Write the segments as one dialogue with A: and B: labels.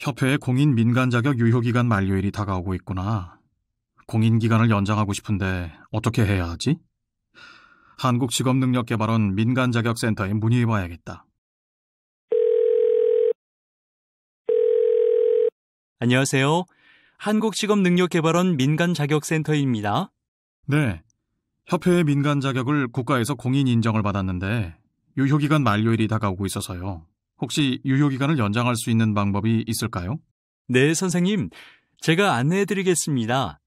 A: 협회의 공인 민간 자격 유효기간 만료일이 다가오고 있구나. 공인 기간을 연장하고 싶은데 어떻게 해야 하지? 한국직업능력개발원 민간자격센터에 문의해봐야겠다.
B: 안녕하세요. 한국직업능력개발원 민간자격센터입니다.
A: 네, 협회의 민간 자격을 국가에서 공인 인정을 받았는데 유효기간 만료일이 다가오고 있어서요. 혹시 유효기간을 연장할 수 있는 방법이 있을까요?
B: 네, 선생님. 제가 안내해드리겠습니다.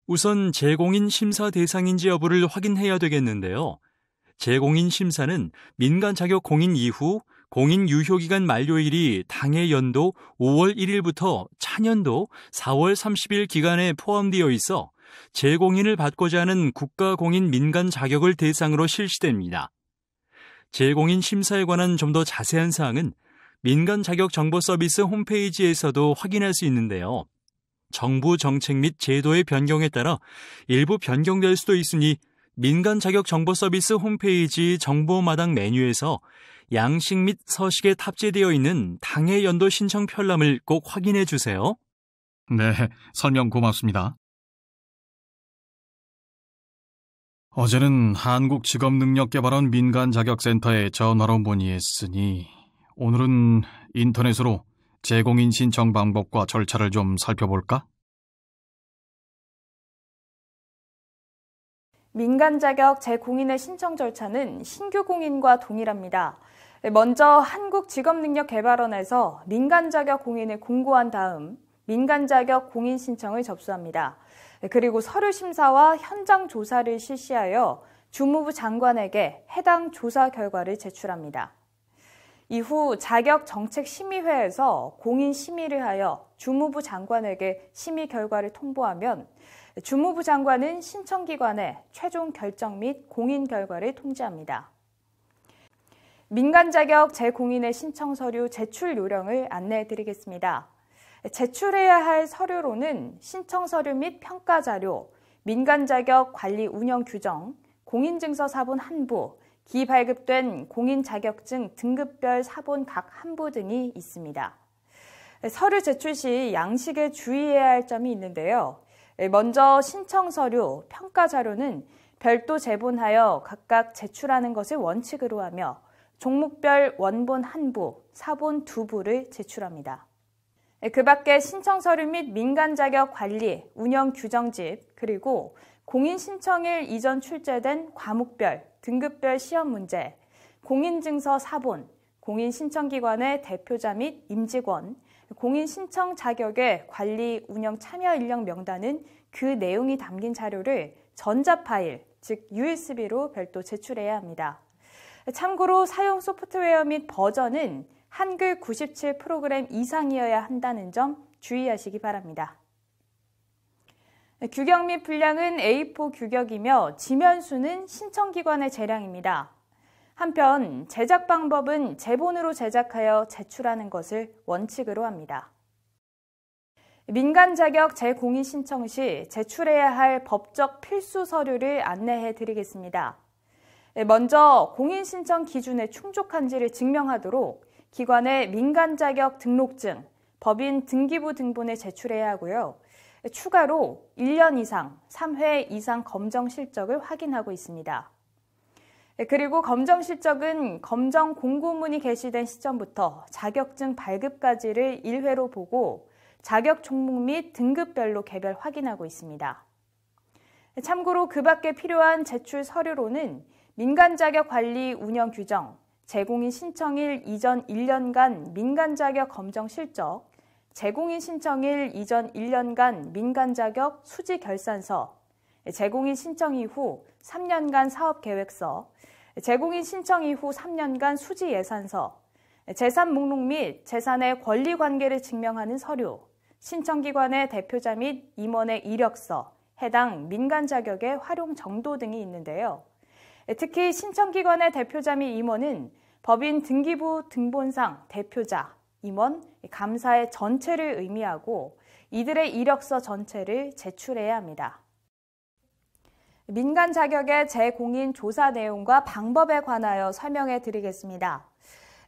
B: 우선 재공인 심사 대상인지 여부를 확인해야 되겠는데요. 재공인 심사는 민간 자격 공인 이후 공인 유효기간 만료일이 당해 연도 5월 1일부터 차년도 4월 30일 기간에 포함되어 있어 재공인을 받고자 하는 국가공인 민간 자격을 대상으로 실시됩니다. 재공인 심사에 관한 좀 더 자세한 사항은 민간 자격 정보 서비스 홈페이지에서도 확인할 수 있는데요. 정부 정책 및 제도의 변경에 따라 일부 변경될 수도 있으니 민간 자격 정보 서비스 홈페이지 정보마당 메뉴에서 양식 및 서식에 탑재되어 있는 당해 연도 신청 편람을 꼭 확인해 주세요.
A: 네, 설명 고맙습니다. 어제는 한국직업능력개발원 민간자격센터에 전화로 문의했으니 오늘은 인터넷으로 재공인 신청 방법과 절차를 좀 살펴볼까?
C: 민간 자격 재공인의 신청 절차는 신규 공인과 동일합니다. 먼저 한국직업능력개발원에서 민간 자격 공인을 공고한 다음 민간 자격 공인 신청을 접수합니다. 그리고 서류 심사와 현장 조사를 실시하여 주무부 장관에게 해당 조사 결과를 제출합니다. 이후 자격정책심의회에서 공인 심의를 하여 주무부 장관에게 심의 결과를 통보하면 주무부 장관은 신청기관에 최종 결정 및 공인 결과를 통지합니다. 민간 자격 재공인의 신청 서류 제출 요령을 안내해 드리겠습니다. 제출해야 할 서류로는 신청 서류 및 평가 자료, 민간 자격 관리 운영 규정, 공인증서 사본 한 부, 기발급된 공인 자격증 등급별 사본 각 한 부 등이 있습니다. 서류 제출 시 양식에 주의해야 할 점이 있는데요. 먼저 신청 서류, 평가 자료는 별도 제본하여 각각 제출하는 것을 원칙으로 하며 종목별 원본 한 부, 사본 두 부를 제출합니다. 그 밖에 신청 서류 및 민간 자격 관리, 운영 규정집, 그리고 공인 신청일 이전 출제된 과목별, 등급별 시험 문제, 공인증서 사본, 공인 신청기관의 대표자 및 임직원, 공인 신청 자격의 관리, 운영 참여 인력 명단은 그 내용이 담긴 자료를 전자 파일, 즉 USB로 별도 제출해야 합니다. 참고로 사용 소프트웨어 및 버전은 한글 97 프로그램 이상이어야 한다는 점 주의하시기 바랍니다. 규격 및 분량은 A4 규격이며 지면수는 신청기관의 재량입니다. 한편 제작 방법은 제본으로 제작하여 제출하는 것을 원칙으로 합니다. 민간 자격 재공인 신청 시 제출해야 할 법적 필수 서류를 안내해 드리겠습니다. 먼저 공인 신청 기준에 충족한지를 증명하도록 기관의 민간 자격 등록증, 법인 등기부 등본에 제출해야 하고요. 추가로 1년 이상, 3회 이상 검정 실적을 확인하고 있습니다. 그리고 검정 실적은 검정 공고문이 게시된 시점부터 자격증 발급까지를 1회로 보고 자격 종목 및 등급별로 개별 확인하고 있습니다. 참고로 그 밖에 필요한 제출 서류로는 민간 자격 관리 운영 규정, 재공인 신청일 이전 1년간 민간 자격 검정 실적, 재공인 신청일 이전 1년간 민간 자격 수지 결산서, 재공인 신청 이후 3년간 사업 계획서, 재공인 신청 이후 3년간 수지 예산서, 재산 목록 및 재산의 권리 관계를 증명하는 서류, 신청기관의 대표자 및 임원의 이력서, 해당 민간 자격의 활용 정도 등이 있는데요. 특히 신청기관의 대표자 및 임원은 법인 등기부 등본상 대표자, 임원, 감사의 전체를 의미하고 이들의 이력서 전체를 제출해야 합니다. 민간 자격의 재공인 조사 내용과 방법에 관하여 설명해 드리겠습니다.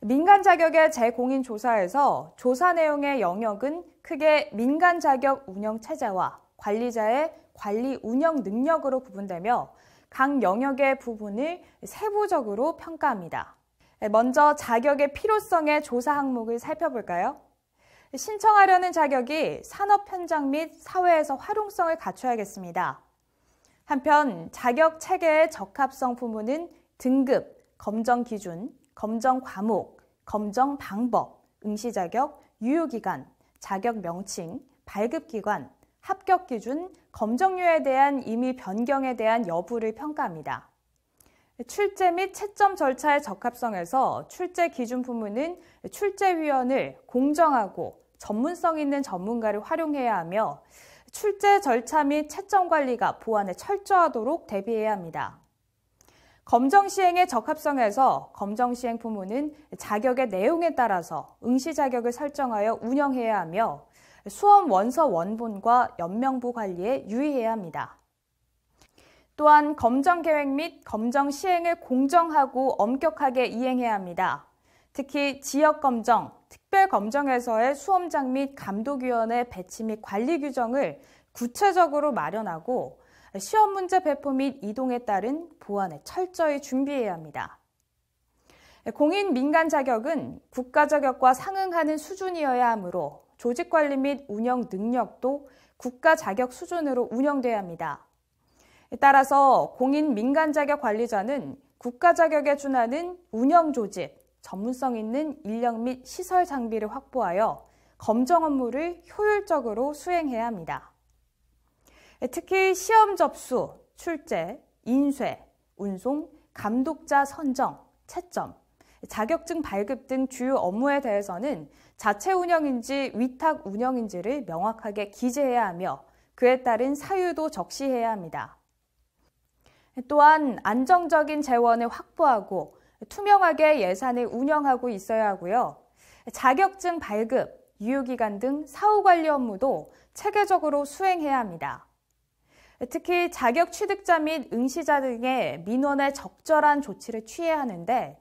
C: 민간 자격의 재공인 조사에서 조사 내용의 영역은 크게 민간 자격 운영 체제와 관리자의 관리 운영 능력으로 구분되며 각 영역의 부분을 세부적으로 평가합니다. 먼저 자격의 필요성의 조사 항목을 살펴볼까요? 신청하려는 자격이 산업 현장 및 사회에서 활용성을 갖춰야겠습니다. 한편 자격 체계의 적합성 부문은 등급, 검정 기준, 검정 과목, 검정 방법, 응시 자격, 유효 기간, 자격 명칭, 발급 기관, 합격 기준, 검정료에 대한 임의 변경에 대한 여부를 평가합니다. 출제 및 채점 절차의 적합성에서 출제 기준 부문은 출제위원을 공정하고 전문성 있는 전문가를 활용해야 하며 출제 절차 및 채점 관리가 보안에 철저하도록 대비해야 합니다. 검정 시행의 적합성에서 검정 시행 부문은 자격의 내용에 따라서 응시 자격을 설정하여 운영해야 하며 수험 원서 원본과 연명부 관리에 유의해야 합니다. 또한 검정 계획 및 검정 시행을 공정하고 엄격하게 이행해야 합니다. 특히 지역 검정, 특별 검정에서의 수험장 및 감독위원회 배치 및 관리 규정을 구체적으로 마련하고 시험 문제 배포 및 이동에 따른 보안에 철저히 준비해야 합니다. 공인 민간 자격은 국가 자격과 상응하는 수준이어야 하므로 조직 관리 및 운영 능력도 국가 자격 수준으로 운영돼야 합니다. 따라서 공인 민간 자격 관리자는 국가 자격에 준하는 운영 조직, 전문성 있는 인력 및 시설 장비를 확보하여 검정 업무를 효율적으로 수행해야 합니다. 특히 시험 접수, 출제, 인쇄, 운송, 감독자 선정, 채점, 자격증 발급 등 주요 업무에 대해서는 자체 운영인지 위탁 운영인지를 명확하게 기재해야 하며 그에 따른 사유도 적시해야 합니다. 또한 안정적인 재원을 확보하고 투명하게 예산을 운영하고 있어야 하고요. 자격증 발급, 유효기간 등 사후관리 업무도 체계적으로 수행해야 합니다. 특히 자격 취득자 및 응시자 등의 민원에 적절한 조치를 취해야 하는데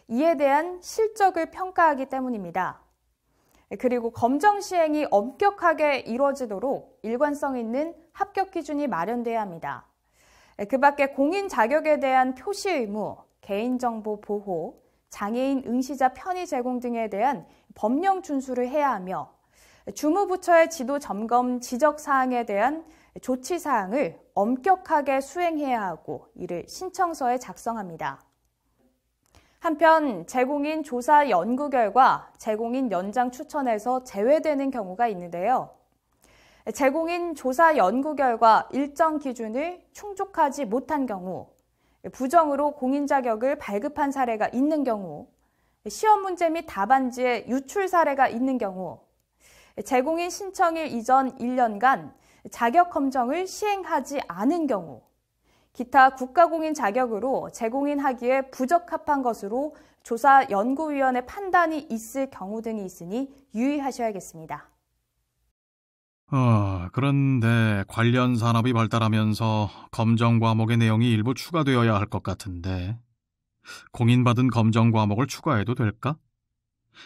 C: 이에 대한 실적을 평가하기 때문입니다. 그리고 검정 시행이 엄격하게 이루어지도록 일관성 있는 합격 기준이 마련돼야 합니다. 그 밖에 공인 자격에 대한 표시 의무, 개인정보 보호, 장애인 응시자 편의 제공 등에 대한 법령 준수를 해야 하며 주무부처의 지도 점검 지적 사항에 대한 조치 사항을 엄격하게 수행해야 하고 이를 신청서에 작성합니다. 한편 재공인 조사 연구 결과 재공인 연장 추천에서 제외되는 경우가 있는데요. 재공인 조사 연구 결과 일정 기준을 충족하지 못한 경우, 부정으로 공인 자격을 발급한 사례가 있는 경우, 시험 문제 및 답안지의 유출 사례가 있는 경우, 재공인 신청일 이전 1년간 자격 검정을 시행하지 않은 경우, 기타 국가공인 자격으로 재공인하기에 부적합한 것으로 조사연구위원회 판단이 있을 경우 등이 있으니 유의하셔야겠습니다.
A: 그런데 관련 산업이 발달하면서 검정 과목의 내용이 일부 추가되어야 할 것 같은데 공인받은 검정 과목을 추가해도 될까?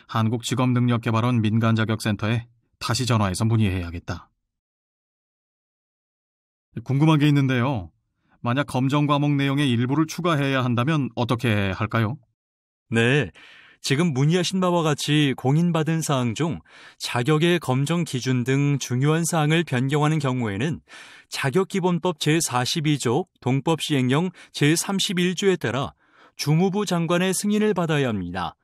A: 한국직업능력개발원 민간자격센터에 다시 전화해서 문의해야겠다. 궁금한 게 있는데요. 만약 검정 과목 내용의 일부를 추가해야 한다면 어떻게 할까요?
B: 네, 지금 문의하신 바와 같이 공인받은 사항 중 자격의 검정 기준 등 중요한 사항을 변경하는 경우에는 자격기본법 제42조 동법시행령 제31조에 따라 주무부 장관의 승인을 받아야 합니다.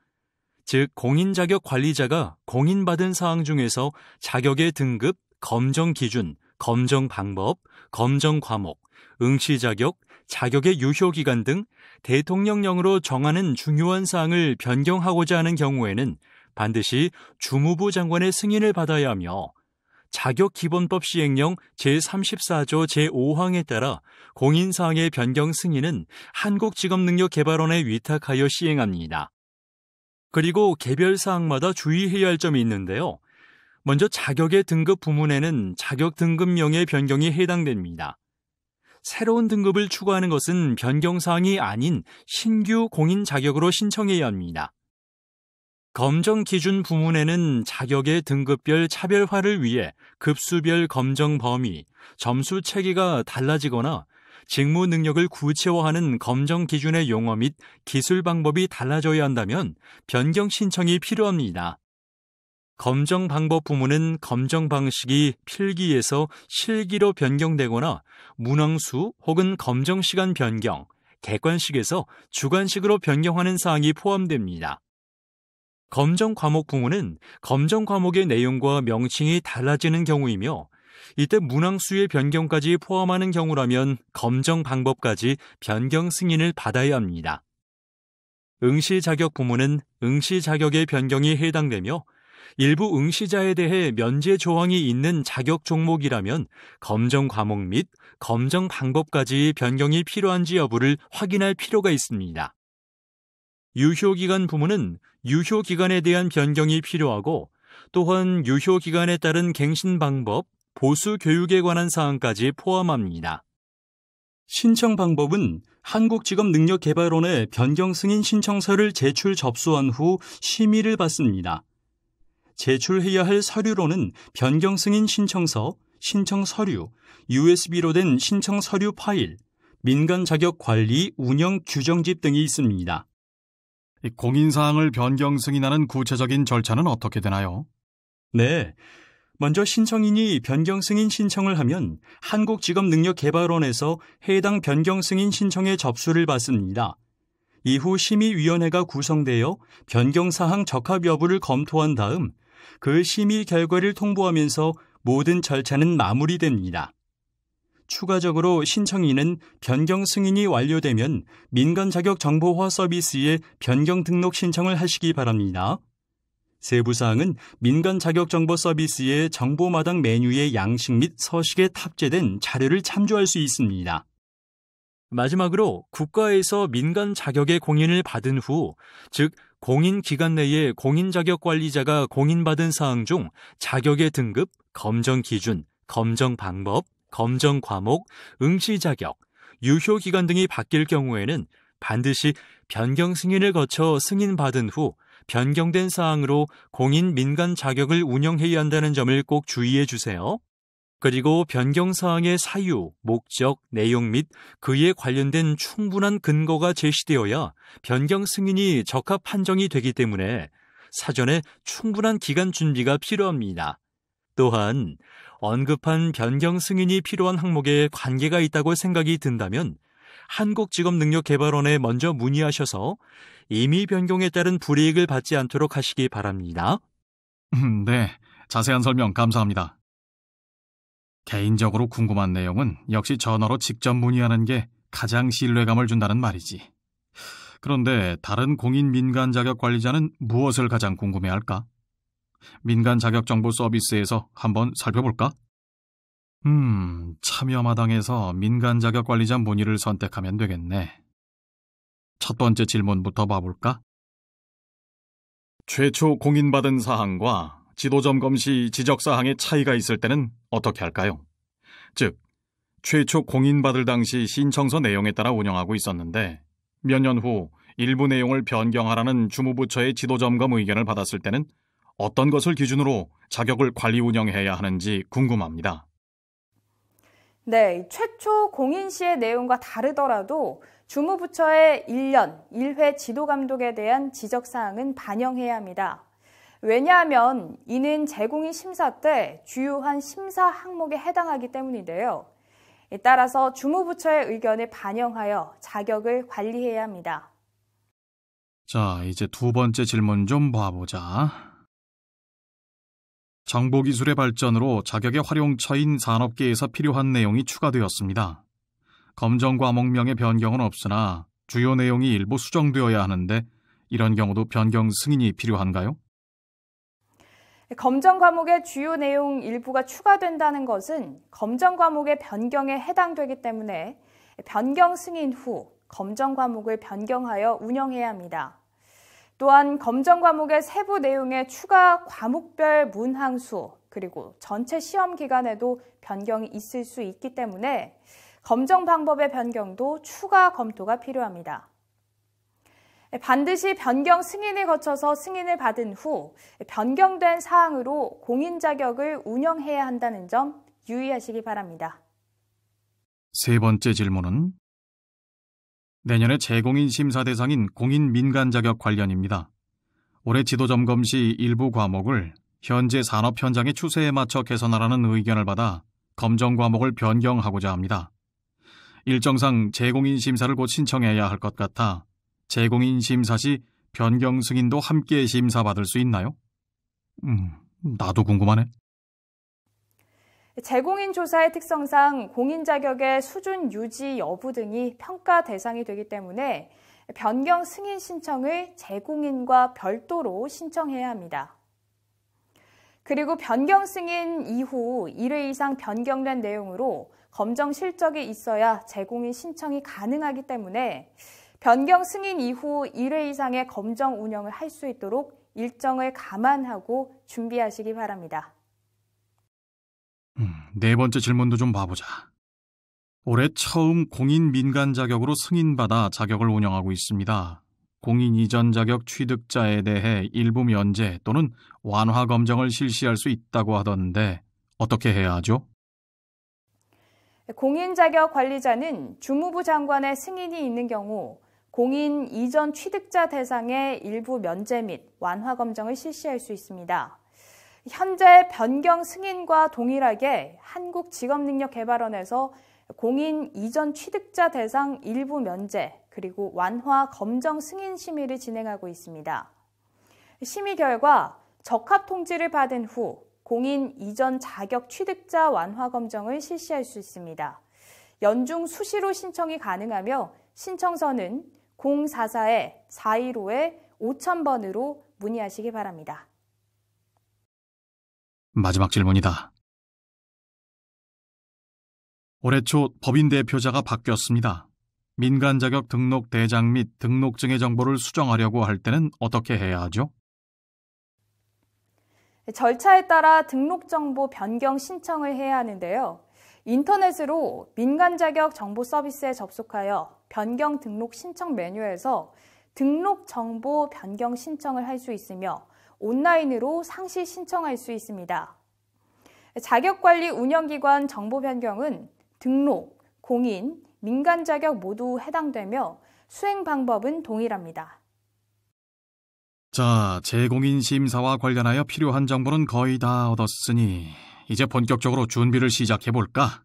B: 즉 공인자격 관리자가 공인받은 사항 중에서 자격의 등급, 검정 기준, 검정 방법, 검정 과목, 응시 자격, 자격의 유효 기간 등 대통령령으로 정하는 중요한 사항을 변경하고자 하는 경우에는 반드시 주무부 장관의 승인을 받아야 하며 자격기본법 시행령 제34조 제5항에 따라 공인사항의 변경 승인은 한국직업능력개발원에 위탁하여 시행합니다. 그리고 개별 사항마다 주의해야 할 점이 있는데요. 먼저 자격의 등급 부문에는 자격 등급명의 변경이 해당됩니다. 새로운 등급을 추가하는 것은 변경사항이 아닌 신규 공인 자격으로 신청해야 합니다. 검정 기준 부문에는 자격의 등급별 차별화를 위해 급수별 검정 범위, 점수 체계가 달라지거나 직무 능력을 구체화하는 검정 기준의 용어 및 기술 방법이 달라져야 한다면 변경 신청이 필요합니다. 검정 방법 부문은 검정 방식이 필기에서 실기로 변경되거나 문항수 혹은 검정 시간 변경, 객관식에서 주관식으로 변경하는 사항이 포함됩니다. 검정 과목 부문은 검정 과목의 내용과 명칭이 달라지는 경우이며 이때 문항수의 변경까지 포함하는 경우라면 검정 방법까지 변경 승인을 받아야 합니다. 응시 자격 부문은 응시 자격의 변경이 해당되며 일부 응시자에 대해 면제 조항이 있는 자격 종목이라면 검정 과목 및 검정 방법까지 변경이 필요한지 여부를 확인할 필요가 있습니다. 유효기간 부문은 유효기간에 대한 변경이 필요하고 또한 유효기간에 따른 갱신 방법, 보수 교육에 관한 사항까지 포함합니다.
D: 신청 방법은 한국직업능력개발원에 변경 승인 신청서를 제출 접수한 후 심의를 받습니다. 제출해야 할 서류로는 변경 승인 신청서, 신청 서류, USB로 된 신청 서류 파일, 민간 자격 관리 운영 규정집 등이 있습니다.
A: 공인사항을 변경 승인하는 구체적인 절차는 어떻게 되나요?
D: 네. 먼저 신청인이 변경 승인 신청을 하면 한국직업능력개발원에서 해당 변경 승인 신청의 접수를 받습니다. 이후 심의위원회가 구성되어 변경사항 적합 여부를 검토한 다음 그 심의 결과를 통보하면서 모든 절차는 마무리됩니다. 추가적으로 신청인은 변경 승인이 완료되면 민간 자격 정보화 서비스에 변경 등록 신청을 하시기 바랍니다. 세부 사항은 민간 자격 정보 서비스의 정보마당 메뉴의 양식 및 서식에 탑재된 자료를 참조할 수 있습니다.
B: 마지막으로 국가에서 민간 자격의 공인을 받은 후, 즉 공인 기간 내에 공인 자격 관리자가 공인받은 사항 중 자격의 등급, 검정 기준, 검정 방법, 검정 과목, 응시 자격, 유효 기간 등이 바뀔 경우에는 반드시 변경 승인을 거쳐 승인받은 후 변경된 사항으로 공인 민간 자격을 운영해야 한다는 점을 꼭 주의해 주세요. 그리고 변경 사항의 사유, 목적, 내용 및 그에 관련된 충분한 근거가 제시되어야 변경 승인이 적합 판정이 되기 때문에 사전에 충분한 기간 준비가 필요합니다. 또한 언급한 변경 승인이 필요한 항목에 관계가 있다고 생각이 든다면 한국직업능력개발원에 먼저 문의하셔서 임의 변경에 따른 불이익을 받지 않도록 하시기 바랍니다.
A: 네, 자세한 설명 감사합니다. 개인적으로 궁금한 내용은 역시 전화로 직접 문의하는 게 가장 신뢰감을 준다는 말이지. 그런데 다른 공인 민간 자격 관리자는 무엇을 가장 궁금해할까? 민간 자격 정보 서비스에서 한번 살펴볼까? 참여마당에서 민간 자격 관리자 문의를 선택하면 되겠네. 첫 번째 질문부터 봐볼까? 최초 공인받은 사항과 지도점검 시 지적사항의 차이가 있을 때는 어떻게 할까요? 즉, 최초 공인받을 당시 신청서 내용에 따라 운영하고 있었는데 몇 년 후 일부 내용을 변경하라는 주무부처의 지도점검 의견을 받았을 때는 어떤 것을 기준으로 자격을 관리 운영해야 하는지 궁금합니다.
C: 네, 최초 공인 시의 내용과 다르더라도 주무부처의 1년 1회 지도감독에 대한 지적사항은 반영해야 합니다. 왜냐하면 이는 재공인 심사 때 주요한 심사 항목에 해당하기 때문인데요. 따라서 주무부처의 의견을 반영하여 자격을 관리해야 합니다.
A: 자, 이제 두 번째 질문 좀 봐보자. 정보기술의 발전으로 자격의 활용처인 산업계에서 필요한 내용이 추가되었습니다. 검정 과목명의 변경은 없으나 주요 내용이 일부 수정되어야 하는데 이런 경우도 변경 승인이 필요한가요?
C: 검정 과목의 주요 내용 일부가 추가된다는 것은 검정 과목의 변경에 해당되기 때문에 변경 승인 후 검정 과목을 변경하여 운영해야 합니다. 또한 검정 과목의 세부 내용의 추가 과목별 문항수 그리고 전체 시험 기간에도 변경이 있을 수 있기 때문에 검정 방법의 변경도 추가 검토가 필요합니다. 반드시 변경 승인을 거쳐서 승인을 받은 후 변경된 사항으로 공인 자격을 운영해야 한다는 점 유의하시기 바랍니다.
A: 세 번째 질문은 내년에 재공인 심사 대상인 공인 민간 자격 관련입니다. 올해 지도점검 시 일부 과목을 현재 산업 현장의 추세에 맞춰 개선하라는 의견을 받아 검정 과목을 변경하고자 합니다. 일정상 재공인 심사를 곧 신청해야 할 것 같아 재공인 심사 시 변경 승인도 함께 심사받을 수 있나요? 나도 궁금하네.
C: 재공인 조사의 특성상 공인 자격의 수준 유지 여부 등이 평가 대상이 되기 때문에 변경 승인 신청을 재공인과 별도로 신청해야 합니다. 그리고 변경 승인 이후 1회 이상 변경된 내용으로 검정 실적이 있어야 재공인 신청이 가능하기 때문에 변경 승인 이후 1회 이상의 검정 운영을 할 수 있도록 일정을 감안하고 준비하시기 바랍니다.
A: 네 번째 질문도 좀 봐보자. 올해 처음 공인 민간 자격으로 승인받아 자격을 운영하고 있습니다. 공인 이전 자격 취득자에 대해 일부 면제 또는 완화 검정을 실시할 수 있다고 하던데 어떻게 해야 하죠?
C: 공인 자격 관리자는 주무부 장관의 승인이 있는 경우 공인 이전 취득자 대상의 일부 면제 및 완화 검정을 실시할 수 있습니다. 현재 변경 승인과 동일하게 한국직업능력개발원에서 공인 이전 취득자 대상 일부 면제 그리고 완화 검정 승인 심의를 진행하고 있습니다. 심의 결과 적합 통지를 받은 후 공인 이전 자격 취득자 완화 검정을 실시할 수 있습니다. 연중 수시로 신청이 가능하며 신청서는 044-415-5000번으로 문의하시기 바랍니다.
A: 마지막 질문이다. 올해 초 법인 대표자가 바뀌었습니다. 민간 자격 등록 대장 및 등록증의 정보를 수정하려고 할 때는 어떻게 해야 하죠?
C: 절차에 따라 등록정보 변경 신청을 해야 하는데요. 인터넷으로 민간 자격 정보 서비스에 접속하여 변경 등록 신청 메뉴에서 등록 정보 변경 신청을 할 수 있으며 온라인으로 상시 신청할 수 있습니다. 자격관리 운영기관 정보 변경은 등록, 공인, 민간 자격 모두 해당되며 수행 방법은 동일합니다.
A: 자, 재공인 심사와 관련하여 필요한 정보는 거의 다 얻었으니 이제 본격적으로 준비를 시작해 볼까?